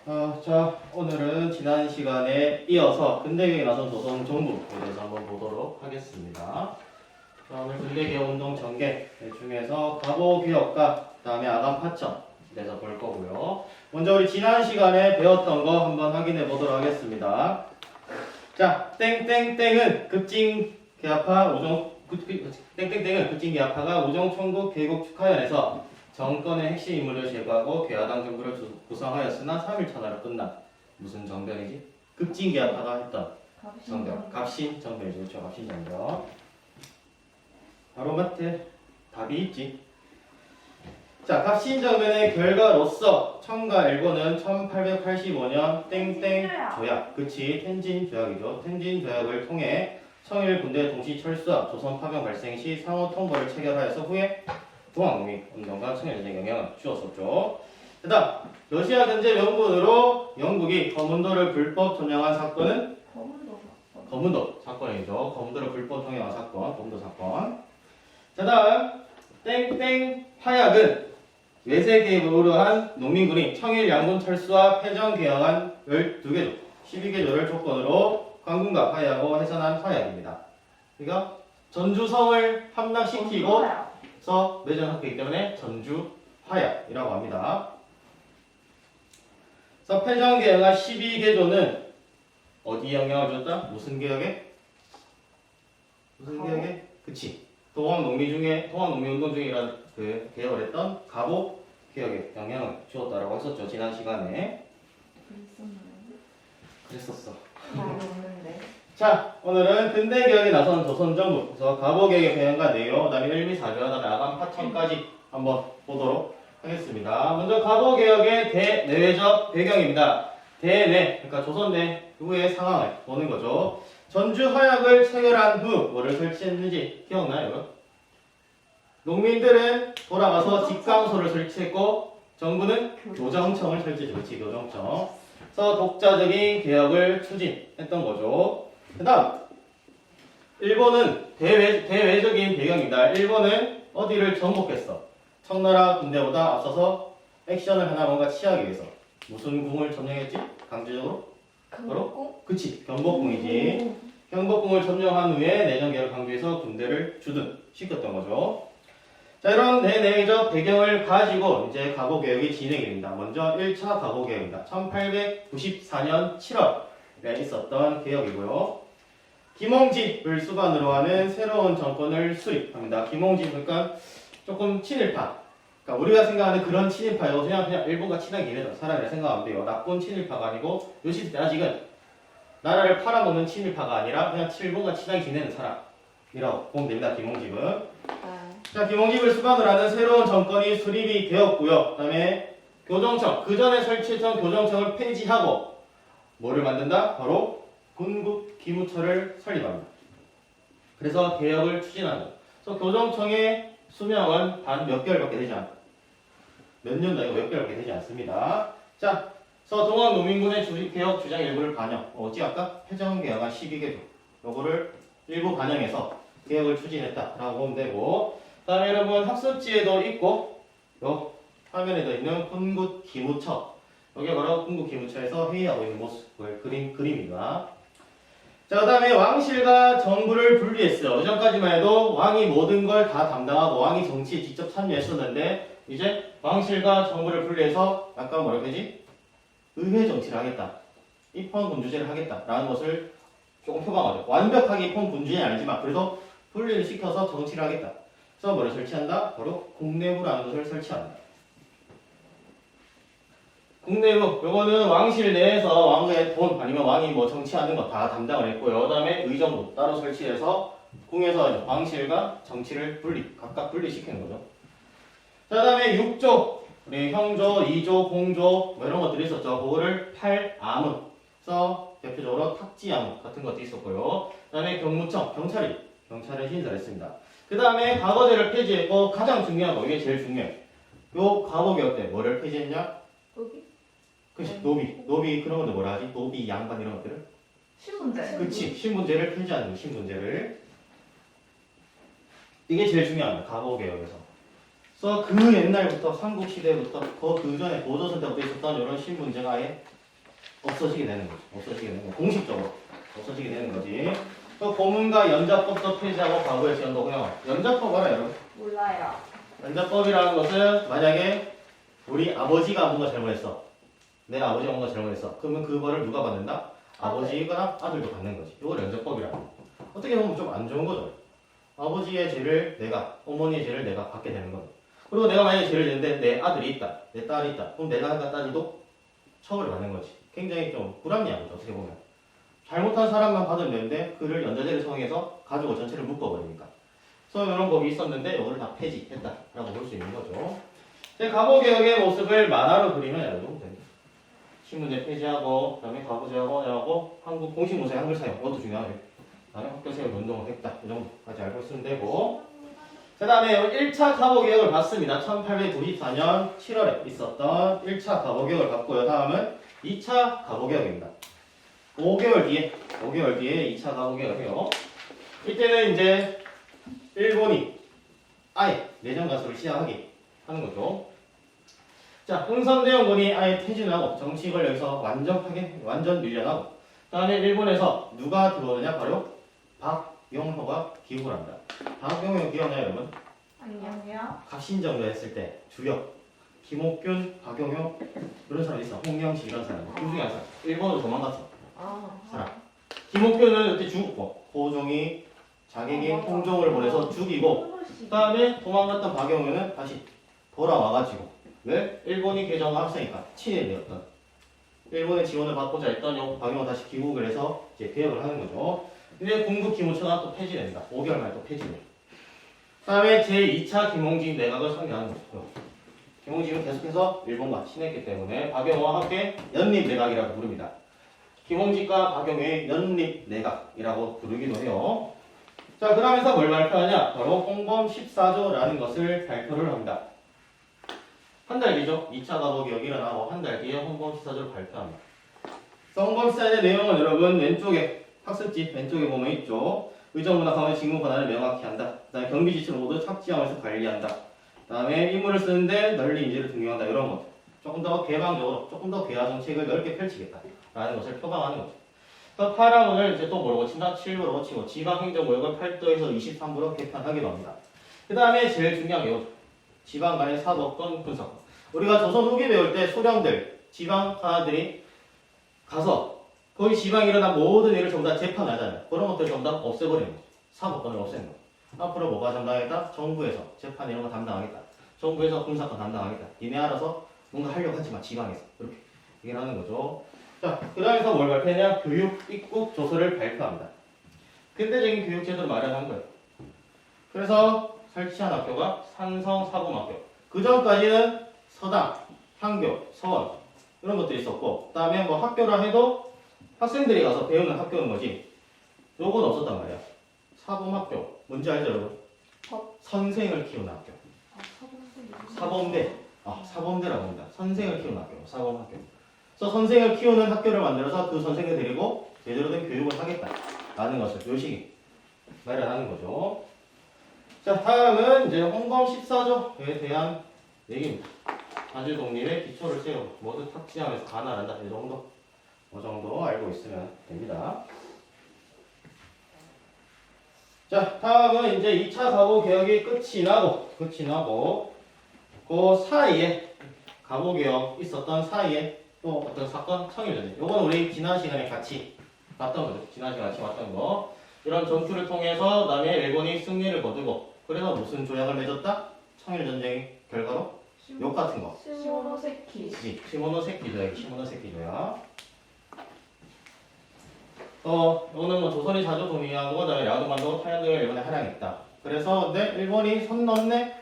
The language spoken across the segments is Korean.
자, 오늘은 지난 시간에 이어서 근대개혁에 나선 조선 정부에 대해서 한번 보도록 하겠습니다. 자, 오늘 근대개혁 운동 전개 중에서 가보개혁과 그다음에 아간 파천에 대해서 볼 거고요. 먼저 우리 지난 시간에 배웠던 거 한번 확인해 보도록 하겠습니다. 자, 땡땡땡은 급진개혁파 땡땡땡은 급진개혁파가 우정총국 개국 축하연에서 정권의 핵심 인물을 제거하고 괴하당 정부를 구성하였으나 3일 천하로 끝난 무슨 정변이지? 급진개혁파가 했던 정변. 갑신정변이죠. 그렇죠? 갑신정변. 바로 맞대. 답이 있지. 자, 갑신정변의 결과로서 청과 일본은 1885년 땡땡 조약, 그치? 텐진 조약이죠. 텐진 조약을 통해 청일 군대 동시 철수와 조선 파병 발생 시 상호 통보를 체결하여서 후에 동학농민 운동과 청일전쟁에 영향을 주었었죠. 그 다음 러시아 견제 명분으로 영국이 거문도를 불법 점령한 사건은 거문도 사건이죠. 거문도를 불법 점령한 사건, 거문도 사건. 자, 다음 땡땡 화약은 외세 개입을 우려한 농민군이 청일 양군 철수와 패전 개혁한 12개조, 12개조를 조건으로 관군과 화해하고 해산한 화약입니다. 그러니까 전주성을 함락시키고 서 매전했기 때문에 전주 화약이라고 합니다. 그래서 패전 개혁한 12개조는 어디 영향을 줬다? 무슨 개혁에? 무슨 개혁에? 그치. 동학농민운동 중이라는 그 개혁을 했던 가보 개혁에 영향을 주었다라고 했었죠. 지난 시간에. 그랬었어. 자, 오늘은 근대개혁에 나선 조선정부, 그래서 가보개혁의 배경과 내용, 그 다음에 1미 4조, 그 다음에 아간 파천까지 한번 보도록 하겠습니다. 먼저 가보개혁의 대내외적 배경입니다. 대내, 그러니까 조선 내후의 상황을 보는 거죠. 전주 화약을 체결한 후 뭐를 설치했는지 기억나요? 농민들은 돌아가서 직강소를 설치했고 정부는 교정청을 설치했죠. 그렇지, 교정청. 그래서 독자적인 개혁을 추진했던 거죠. 그 다음 일본은 대외적인 배경입니다. 일본은 어디를 정복했어? 청나라 군대보다 앞서서 액션을 하나 뭔가 취하기 위해서 무슨 궁을 점령했지? 강제적으로? 바로? 그치, 경복궁이지. 경복궁을 점령한 후에 내정개혁을 강조해서 군대를 주둔시켰던 거죠. 자, 이런 대내적 배경을 가지고 이제 가보개혁이 진행이 됩니다. 먼저 1차 가보개혁입니다. 1894년 7월에 있었던 개혁이고요. 김홍집을 수반으로 하는 새로운 정권을 수립합니다. 김홍집, 그러니까 조금 친일파. 그러니까 우리가 생각하는 그런 친일파요. 그냥 일본과 친하게 지내는 사람이라 생각하면 돼요. 나쁜 친일파가 아니고 요 시대 아직은 나라를 팔아먹는 친일파가 아니라 그냥 일본과 친하게 지내는 사람이라고 보면 됩니다. 김홍집은. 자, 김홍집을 수반으로 하는 새로운 정권이 수립이 되었고요. 그 다음에 교정청, 그 전에 설치했던 교정청을 폐지하고 뭐를 만든다? 바로 군국기무처를 설립합니다. 그래서 개혁을 추진하는 거예요. 그래서 교정청의 수명은 단 몇 개월밖에 되지 않아요. 몇 년도 아니고 몇 개월밖에 되지 않습니다. 자, 그래서 동학농민군의 개혁 주장 일부를 반영. 어찌 아까 패전개혁한 12개조. 요거를 일부 반영해서 개혁을 추진했다라고 보면 되고, 그 다음에 여러분 학습지에도 있고, 요 화면에도 있는 군국기무처. 여기 바로 군국기무처에서 회의하고 있는 모습을 그린 그림입니다. 자, 그 다음에 왕실과 정부를 분리했어요. 그전까지만 해도 왕이 모든 걸 다 담당하고 왕이 정치에 직접 참여했었는데 이제 왕실과 정부를 분리해서 약간 뭐라고 되지? 의회 정치를 하겠다. 입헌군주제를 하겠다라는 것을 조금 표방하죠. 완벽하게 입헌군주제는 아니지만 그래도 분리를 시켜서 정치를 하겠다. 그래서 뭐를 설치한다? 바로 국내부라는 것을 설치합니다. 국내부, 요거는 왕실 내에서 왕의 돈 아니면 왕이 뭐 정치하는 거 다 담당을 했고요. 그 다음에 의정부 따로 설치해서 궁에서 왕실과 정치를 각각 분리시키는 거죠. 자, 그 다음에 6조, 우리 형조, 2조, 공조 뭐 이런 것들이 있었죠. 그거를 팔아문, 그래서 대표적으로 탁지아문 같은 것도 있었고요. 그 다음에 경무청, 경찰을 신설했습니다. 그 다음에 과거제를 폐지했고 가장 중요한 거, 이게 제일 중요해. 요 과거개혁 때 뭐를 폐지했냐? 그치, 노비 그런 것들 뭐라 하지? 노비, 양반 이런 것들을? 신분제. 그치, 신분제를 폐지하는 거, 신분제를. 이게 제일 중요합니다. 가보개혁에서. 그래서 그 옛날부터 삼국시대부터 그 전에 고조선 때부터 있었던 이런 신분제가 아예 없어지게 되는 거지. 없어지게 되는 거. 공식적으로 없어지게 되는 거지. 또 고문과 연자법도 폐지하고 과거의 지연도고요. 연자법 알아요, 여러분? 몰라요. 연자법이라는 것은 만약에 우리 아버지가 뭔가 잘못했어. 내 아버지가 뭔가 잘못했어. 그러면 그거를 누가 받는다? 아버지가 아들도 받는 거지. 이걸 연자법이라고. 어떻게 보면 좀 안 좋은 거죠. 아버지의 죄를 내가, 어머니의 죄를 내가 받게 되는 거죠. 그리고 내가 만약에 죄를 냈는데 내 아들이 있다, 내 딸이 있다. 그럼 내가 딸이도 처벌을 받는 거지. 굉장히 좀 불합리한 거죠. 어떻게 보면. 잘못한 사람만 받으면 되는데 그를 연좌제를 사용해서 가족을 전체를 묶어버리니까. 그래서 이런 법이 있었는데 이거를 다 폐지했다라고 볼 수 있는 거죠. 과거개혁의 모습을 만화로 그리면 여러분 됩니다. 신문제 폐지하고, 그 다음에 과거제하고, 한국 공식문서의 한글 사용, 이것도 중요하죠. 그 다음에 학교 세월 운동을 했다. 이 정도까지 알고 있으면 되고. 그 다음에 1차 과거개혁을 봤습니다. 1894년 7월에 있었던 1차 과거개혁을 봤고요. 다음은 2차 과거개혁입니다. 5개월 뒤에 2차 과거개혁을 해요. 이때는 이제 일본이 아예 내정 가설을 시작하게 하는 거죠. 자, 흥선대원군이 아예 퇴진하고 정치익을 여기서 완전 밀려나고, 그 다음에 일본에서 누가 들어오느냐? 바로 박용호가 기국을 합니다. 박용호 기억나요, 여러분? 안녕요. 각신정부 했을 때 주력 김옥균, 박용호 이런 사람이 있어. 홍영식 이런 사람. 그 중에 한 사람. 일본으로 도망갔어. 사람. 김옥균은 그때 죽었고, 고종이 자객이 홍종을 보내서 죽이고, 그 다음에 도망갔던 박용호는 다시 돌아와가지고, 왜? 일본이 개정을 합세니까 친일이었던, 일본의 지원을 받고자 했던 박용호 다시 귀국을 해서 이제 개혁을 하는 거죠. 근데 공국 기무처가 또 폐지됩니다. 5개월 만에 또 폐지돼요. 그 다음에 제2차 김홍진 내각을 상대하는 거죠. 김홍진은 계속해서 일본과 친했기 때문에 박용호와 함께 연립내각이라고 부릅니다. 김홍진과 박용호의 연립내각이라고 부르기도 해요. 자, 그러면서 뭘 발표하냐? 바로 홍범 14조라는 것을 발표를 합니다. 한 달 뒤죠. 2차 과거개혁이 일어나고 한 달 뒤에 홍범 14조를 발표합니다. 홍범 14조의 내용은 여러분 왼쪽에 학습지 왼쪽에 보면 있죠. 의정부나 강원 직무 권한을 명확히 한다. 그다음에 경비 지침을 모두 착지하면서 관리한다. 그다음에 임무를 쓰는데 널리 인재를 등용한다. 이런 것. 조금 더 개방적으로, 조금 더 개화 정책을 넓게 펼치겠다라는 것을 표방하는 거죠. 그래서 8항을 이제 또 뭐로 고친다? 7부로 고치고 지방행정구역을 8도에서 23부로 개편하기도 합니다. 그 다음에 제일 중요한 게 이거죠. 지방 간의 사법권 분석. 우리가 조선 후기 배울 때 소령들, 지방 하나들이 가서 거기 지방에 일어난 모든 일을 전부 다 재판하잖아요. 그런 것들 전부 다 없애버리는 거죠. 사법권을 없애는 거죠. 앞으로 뭐가 담당하겠다? 정부에서 재판 이런 거 담당하겠다. 정부에서 군사권 담당하겠다. 니네 알아서 뭔가 하려고 하지만 지방에서 이렇게 얘기를 하는 거죠. 자, 그 다음에서 뭘 발표하냐? 교육 입국 조서를 발표합니다. 근대적인 교육 제도를 마련한 거예요. 그래서 설치한 학교가 산성사범학교. 그 전까지는 서당, 향교, 서원 이런 것들이 있었고, 그 다음에 뭐 학교라 해도 학생들이 가서 배우는 학교는 거지. 요건 없었단 말이야. 사범학교. 뭔지 알죠, 여러분? 선생을 키우는 학교. 사범대. 사범대라고 합니다. 선생을 키우는 학교. 사범학교. 그래서 선생을 키우는 학교를 만들어서 그 선생을 데리고 제대로 된 교육을 하겠다라는 것을 요식이 마련하는 거죠. 자, 다음은 이제 홍범 14조에 대한 얘기입니다. 자주 독립의 기초를 세우고 모두 탁지하면서 관할한다. 이 정도, 그 정도 알고 있으면 됩니다. 자, 다음은 이제 2차 가보개혁이 끝이 나고 그 사이에 가보개혁 있었던 사이에 또 어떤 사건 청일전쟁. 요건 우리 지난 시간에 같이 봤던 거죠. 지난 시간에 같이 봤던 거. 이런 전투를 통해서 그다음에 일본이 승리를 거두고, 그래서 무슨 조약을 맺었다? 청일전쟁 결과로 욕 같은 거. 시모노세키. 시모노세키 조약. 시모노세키 조약. 이거는 뭐 조선이 자주 동의하고 그다음에 야도만도 타양등을 일본에 할양했다. 그래서 근데 일본이 선 넘네?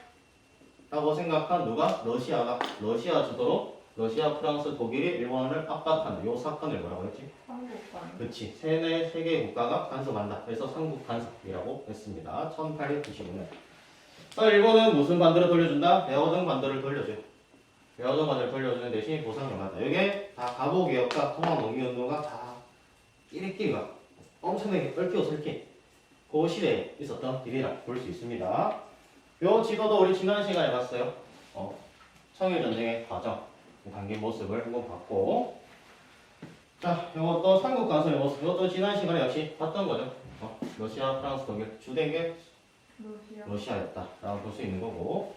라고 생각한 누가? 러시아 주도로 러시아, 프랑스, 독일이 일본을 압박하는 요 사건을 뭐라고 했지? 한국관. 그렇지. 세 개의 국가가 간섭한다. 그래서 삼국 간섭이라고 했습니다. 1895년. 일본은 무슨 반도를 돌려준다? 배어등 반도를 돌려줘요. 배어등 반도를 돌려주는 대신 보상을 받다. 이게 다 가보개혁과 통합농민운동가 다 끼리끼리가 엄청나게 얽히고 설킨 그 시대에 있었던 일이라 볼 수 있습니다. 요 지도도 우리 지난 시간에 봤어요. 청일전쟁의 과정, 담긴 모습을 한번 봤고, 자, 이것도 삼국 간섭의 모습. 이것도 지난 시간에 역시 봤던 거죠. 러시아, 프랑스, 독일 주된 게 러시아였다라고 볼 수 있는 거고.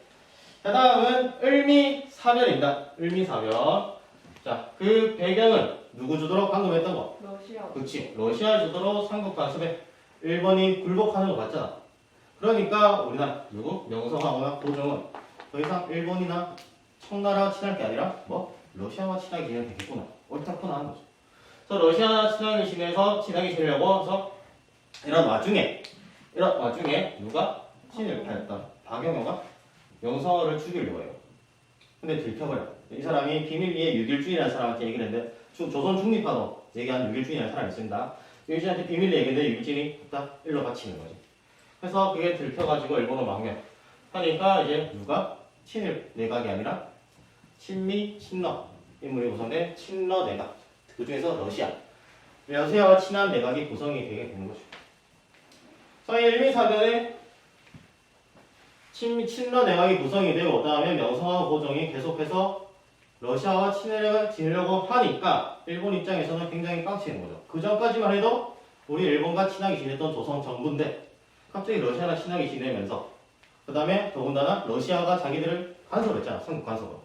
자, 다음은 을미사변입니다. 을미사변. 자, 그 배경은 누구 주도로 방금 했던 거? 러시아. 그렇지. 러시아 주도로 삼국 간섭에 일본이 굴복하는 거 맞잖아. 그러니까 우리나라 누구? 명성황후나 고종은 더 이상 일본이나 청나라와 친할 게 아니라 뭐? 러시아와 친하게 지내면 되겠구나. 옳다구나 하는 거죠. 그래서 러시아와 친하게 지내려고 해서 이런 와중에 누가 친일파였던 박영호가 명성황후를 죽이려고 해요. 근데 들켜버려. 이 사람이 비밀리에 6.1주의라는 사람한테 얘기를 했는데 조선 중립파도 얘기한 6.1주의라는 사람이 있습니다. 6.1주의한테 비밀리에 얘기했는데 6.1주의이 딱 일로 바치는 거지. 그래서 그게 들켜가지고 일본어 망명 하니까 이제 누가 친일 내각이 아니라 친미, 친러 인물이 구성된 친러 내각. 그 중에서 러시아와 친한 내각이 구성이 되게 되는 거죠. 그래서 일미사변에 친러 내각이 구성이 되고 그다음에 명성황후 고종이 계속해서 러시아와 지내려고 하니까 일본 입장에서는 굉장히 빡치는 거죠. 그 전까지만 해도 우리 일본과 친하게 지냈던 조선 정부인데 갑자기 러시아랑 친하게 지내면서 그 다음에 더군다나 러시아가 자기들을 간섭했잖아. 삼국 간섭을.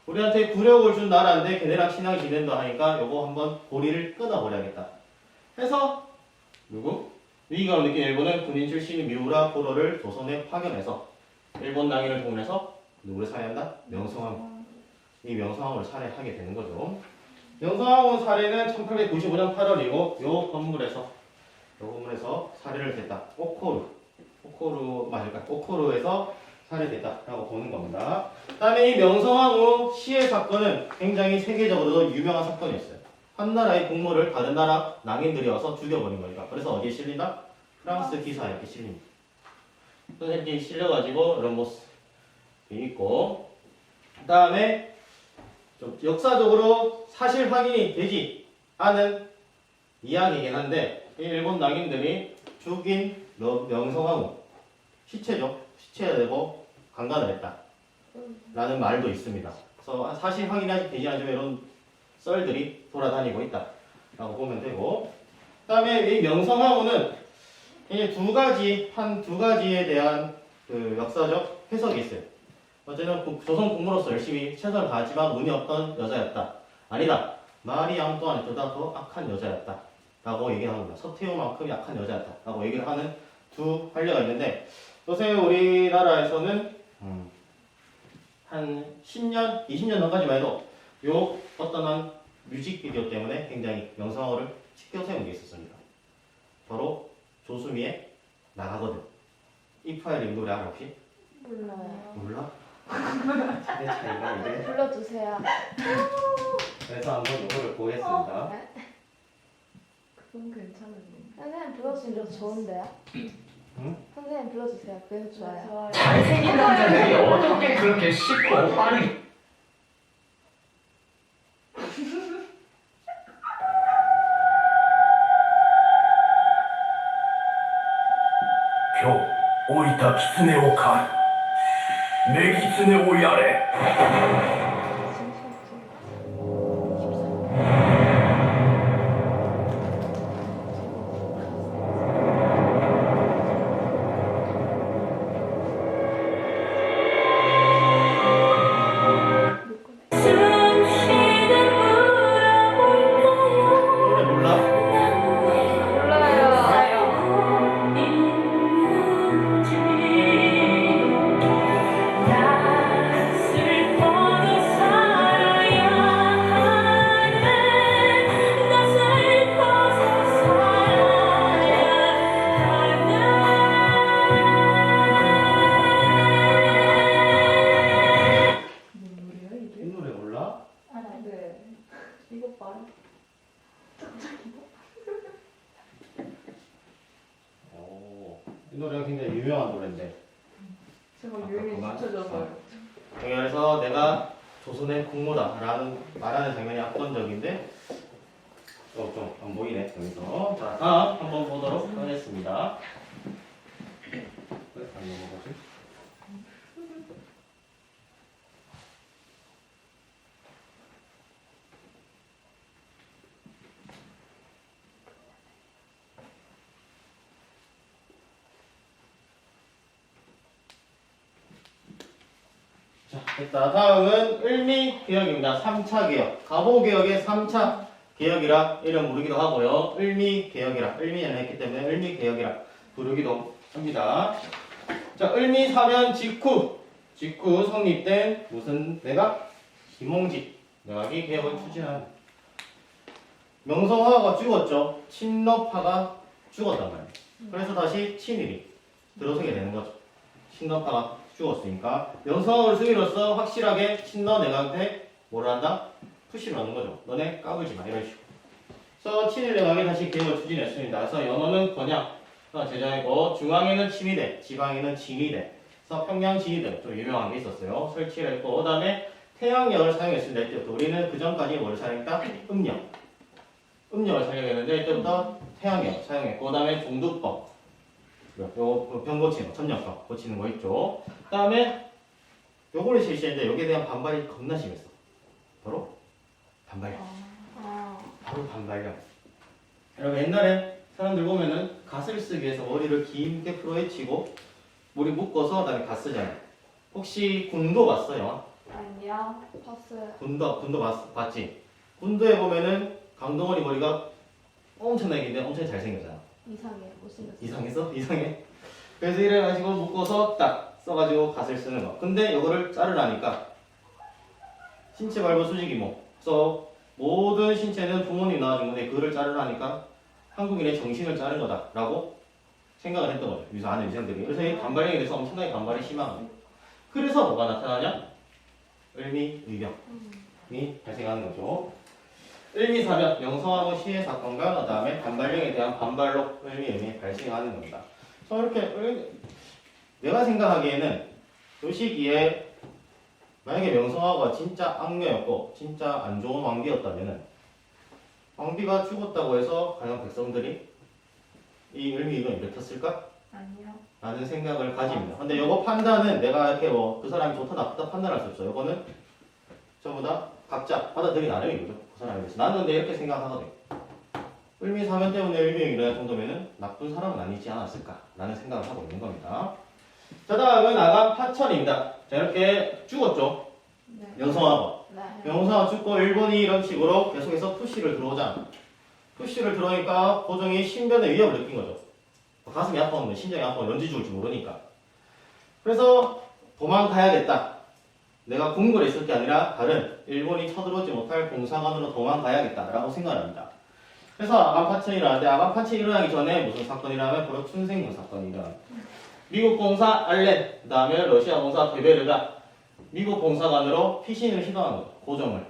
우리한테 굴욕을 준 나라인데 걔네랑 친하게 지낸다 하니까 요거 한번 고리를 끊어버려야겠다. 해서 누구? 위기감을 느낀 일본은 군인 출신인 미우라 고로를 조선에 파견해서 일본 낭인을 동원해서 누구를 살해한다? 명성황후. 이 명성황후를 살해하게 되는 거죠. 명성황후 살해는 1895년 8월이고 요 건물에서 살해를 했다. 오코루 맞을까? 오코루에서 살해됐다라고 보는 겁니다. 그다음에 이 명성황후 시해 사건은 굉장히 세계적으로도 유명한 사건이었어요. 한 나라의 공무를 다른 나라 낭인들이 와서 죽여버린 거니까. 그래서 어디에 실린다? 프랑스 기사에 이렇게 실립니다. 그래서 이렇게 실려가지고 이런 모습이 있고, 그다음에 좀 역사적으로 사실 확인이 되지 않은 이야기이긴 한데 이 일본 낭인들이 죽인 명성황후 시체죠. 시체가 되고 강간을 했다 라는 말도 있습니다. 그래서 사실 확인이 아직 되지 않지만 이런 썰들이 돌아다니고 있다 라고 보면 되고, 그 다음에 이 명성황후는 이제 두 가지에 대한 그 역사적 해석이 있어요. 어쨌든 조선 공무로서 열심히 최선을 다했지만 운이 없던 여자였다. 아니다. 마리 앙뚜아네트보다 더 악한 여자였다. 라고 얘기하는 겁니다. 서태후만큼 약한 여자였다. 라고 얘기를 하는 두 판례가 있는데, 요새 우리나라에서는 한 10년, 20년 전까지만 해도 요 어떤 한 뮤직비디오 때문에 굉장히 명성황후를 치켜 세운 게 있었습니다. 바로 조수미의 나가거든. 이 파일의 노래 알아 혹시? 몰라요. 몰라? 내 차이가 이게. 불러주세요. 그래서 한번 이거를 보겠습니다. 그건 괜찮은데. 선생님 불러주시면 좋은데요? 응? 선생님 불러주세요. 그래서 좋아요. 잘생긴 남자들이 어떻게 그렇게 쉽고 빠르게今日老いた狐を狩る女狐をやれ 노래 몰라? 뭔 노래야 이 이게? 노래 몰라? 네. 이거 봐요. 오, 이 노래가 굉장히 유명한 노래인데. 제가 유행에 그만. 미쳐져서요. 그래서 내가 조선의 공모다라는 말하는 장면이 압권적인데 좀 안 보이네 여기서. 자, 다음 한번 보도록 하겠습니다. 다음 넘어가지. 됐다. 다음은 을미개혁입니다. 3차 개혁. 가보개혁의 3차 개혁이라 이름 부르기도 하고요. 을미개혁이라, 을미연을 했기 때문에 을미개혁이라 부르기도 합니다. 자, 을미사변 직후 성립된 무슨 내각? 김홍직 내각이 개혁을 추진하는. 명성황후가 죽었죠. 친러파가 죽었단 말이에요. 그래서 다시 친일이 들어서게 되는 거죠. 친러파가 죽었으니까 명성황후를 승리로서 확실하게 친러 내각한테 뭐를 한다? 푸시를 하는 거죠. 너네 까불지 마 이런 식으로. 그래서 친일 내각이 다시 개혁을 추진했습니다. 그래서 연호는 권양 제정이고 중앙에는 친위대, 지방에는 진위대, 그래서 평양 진위대 좀 유명한 게 있었어요. 설치를 했고 그다음에 태양력을 사용했습니다. 이때부터 우리는 그 전까지 뭐를 사용했다? 음력을 사용했는데 이때부터 태양력 사용했고 그다음에 종두법 요 병 고치는 거, 점령법 고치는 거 있죠. 그다음에 요거를 실시했는데 여기에 대한 반발이 겁나 심했어. 바로 반발력. 바로 반발력. 여러분 옛날에 사람들 보면은 갓을 쓰기 위해서 머리를 길게 풀어헤치고 머리 묶어서 그다음에 갓 쓰잖아요. 혹시 군도 봤어요? 아니요. 봤어요. 군도 봤지? 군도에 보면은 강동원이 머리가 엄청나게 긴데 엄청 잘생겼잖아. 이상해. 못생겼어. 이상했어? 이상해? 그래서 이래가지고 묶어서 딱 써가지고 갓을 쓰는 거. 근데 이거를 자르라니까 신체 발부 수직이모. 그래서 모든 신체는 부모님 낳아준 건데 그거를 자르라니까 한국인의 정신을 자른 거다라고 생각을 했던 거죠. 유사 아는 유생들이. 그래서 이 반발력에 대해서 엄청나게 반발이 심한 거예요. 그래서 뭐가 나타나냐? 을미의병이 발생하는 거죠. 을미사변, 명성황후 시해 사건과 그 다음에 반발력에 대한 반발로 을미의병이 발생하는 겁니다. 그래서 이렇게 내가 생각하기에는 이 시기에 만약에 명성황후가 진짜 악녀였고 진짜 안 좋은 왕비였다면은 왕비가 죽었다고 해서 과연 백성들이 이 을미의병을 일으켰을까? 아니요. 라는 생각을 가집니다. 근데 이거 판단은 내가 이렇게 뭐 그 사람이 좋다 나쁘다 판단할 수 없어요. 이거는 전부 다 각자 받아들인 나름인 거죠. 그 사람에 대해서. 나는 근데 이렇게 생각하거든. 을미사변 때문에 을미병이 일어날 정도면은 나쁜 사람은 아니지 않았을까라는 생각을 하고 있는 겁니다. 자, 다음은 아간 파천입니다. 자, 이렇게 죽었죠. 네. 명성황후. 네. 명성황후 죽고 일본이 이런 식으로 계속해서 푸시를 들어오자. 푸시를 들어오니까 고종이 신변의 위협을 느낀 거죠. 가슴이 아파오면 심장이 아파오면 언제 죽을지 모르니까. 그래서 도망가야겠다. 내가 궁궐에 있을 게 아니라 다른 일본이 쳐들어오지 못할 공사관으로 도망가야겠다라고 생각을 합니다. 그래서 아간파천이 일어나는데 아간파천이 일어나기 전에 무슨 사건이라면 바로 춘생문 사건이 일어납니다. 미국 공사 알렌, 그 다음에 러시아 공사 베베르가 미국 공사관으로 피신을 시도하는 거죠. 고종을.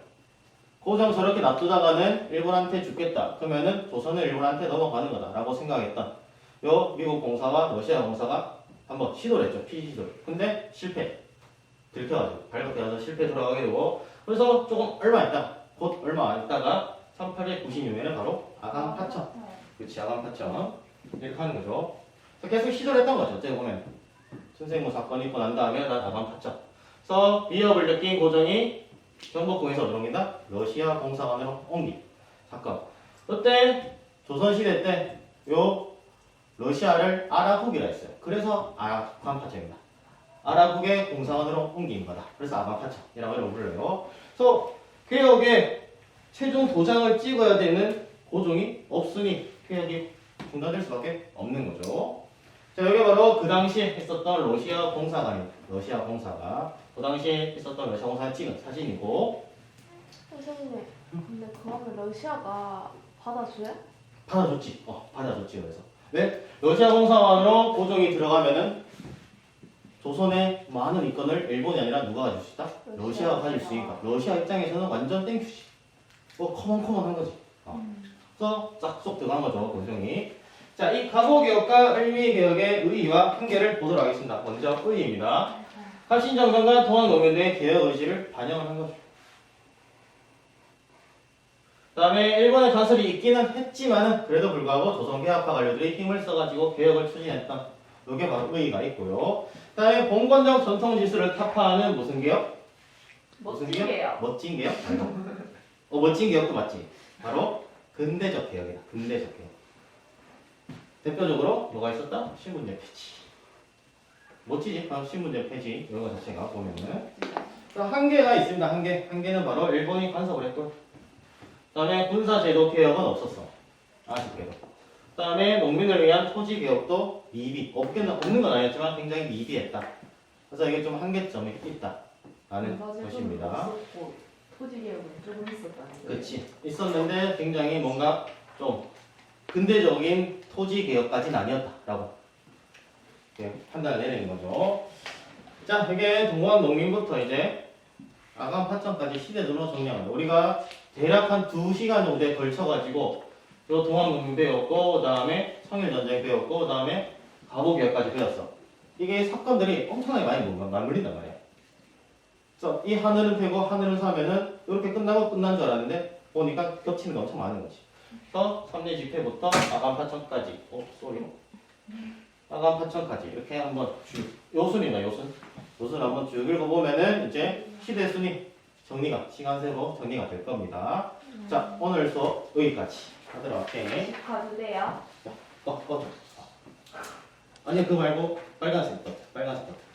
고종 저렇게 놔두다가는 일본한테 죽겠다. 그러면은 조선은 일본한테 넘어가는 거다라고 생각했던 요 미국 공사와 러시아 공사가 한번 시도를 했죠. 피신 시도를. 근데 실패. 들켜가지고 발각돼서 실패 돌아가게 되고 그래서 조금 얼마 있다가 1896년에 바로 아간파천. 그렇지, 아간파천. 이렇게 하는 거죠. 계속 시도를 했던 거죠. 어떻게 보면 춘생무 사건이 있고 난 다음에 난 아간파천. 그래서 위협을 느낀 고종이 경복궁에서 어디로 옮긴다? 러시아 공사관으로 옮긴 사건. 그때 조선시대 때 요 러시아를 아라국이라 했어요. 그래서 아간파천입니다. 아라국의 공사관으로 옮긴 거다. 그래서 아간파천이라고 이름을 불러요. 그래서 개혁에 최종 도장을 찍어야 되는 고종이 없으니 개혁이 중단될 수밖에 없는 거죠. 자, 여기 바로 그 당시에 했었던 러시아 공사관입니다. 러시아 공사가 그 당시에 있었던 러시아 공사가 찍은 사진이고 선생님, 근데 그러면 러시아가 받아줘요? 받아줬지. 받아줬지. 그래서 왜? 러시아 공사관으로 고종이 들어가면은 조선의 많은 이권을 일본이 아니라 누가 가질 수 있다? 러시아가 가질 수 있으니까 러시아 입장에서는 완전 땡큐지. 커먼한 거지. 그래서 싹쏙 들어간 거죠. 고종이. 자, 이 가보개혁과 을미개혁의 의의와 한계를 보도록 하겠습니다. 먼저 의의입니다. 합신정권과 동학농민들의 개혁 의지를 반영을 한 거죠. 그 다음에 일본의 가설이 있기는 했지만은 그래도 불구하고 조선개혁파 관료들이 힘을 써가지고 개혁을 추진했던 이게 바로 의의가 있고요. 그 다음에 봉건적 전통지수를 타파하는 무슨 개혁? 무슨 개혁? 멋진 개혁? 멋진 개혁도 맞지. 바로 근대적 개혁이다. 근대적 개혁. 대표적으로 뭐가 있었다? 신분제 폐지. 멋지지? 바로 신분제 폐지. 이런 거 자체가 보면은. 그 한계가 있습니다. 한계는 바로 일본이 간섭을 했고, 그다음에 군사제도 개혁은 없었어. 아쉽게도. 그다음에 농민을 위한 토지 개혁도 없는 건 아니었지만 굉장히 미비했다. 그래서 이게 좀 한계점이 있다라는 것입니다. 없었고 토지 개혁은 조금 있었다는 거. 그렇지. 있었는데 굉장히 뭔가 좀 근대적인 토지 개혁까지는 아니었다라고 이렇게 판단을 내리는 거죠. 자, 이게 동원 농민부터 이제 아간 파천까지 시대적으로 정리합니다. 우리가 대략 한 2시간 정도에 걸쳐가지고 요 동원 농민 배웠고, 그 다음에 청일전쟁 배웠고, 그 다음에 가보개혁까지 배웠어. 이게 사건들이 엄청나게 많이 맞물린단 말이야. 그래서 이 하늘은 패고 하늘은 사면은 이렇게 끝나고 끝난 줄 알았는데 보니까 겹치는 게 엄청 많은 거지. 그래서 삼례 집회부터 아간 파천까지, 아간 파천까지 이렇게 한번 요순이나 요순 한번 쭉 읽어보면은 이제 시대 순위 정리가 시간세로 정리가 될 겁니다. 자, 오늘 수업 여기까지 하도록 할게. 가줄래요? 아니 그거 말고 빨간색 버튼.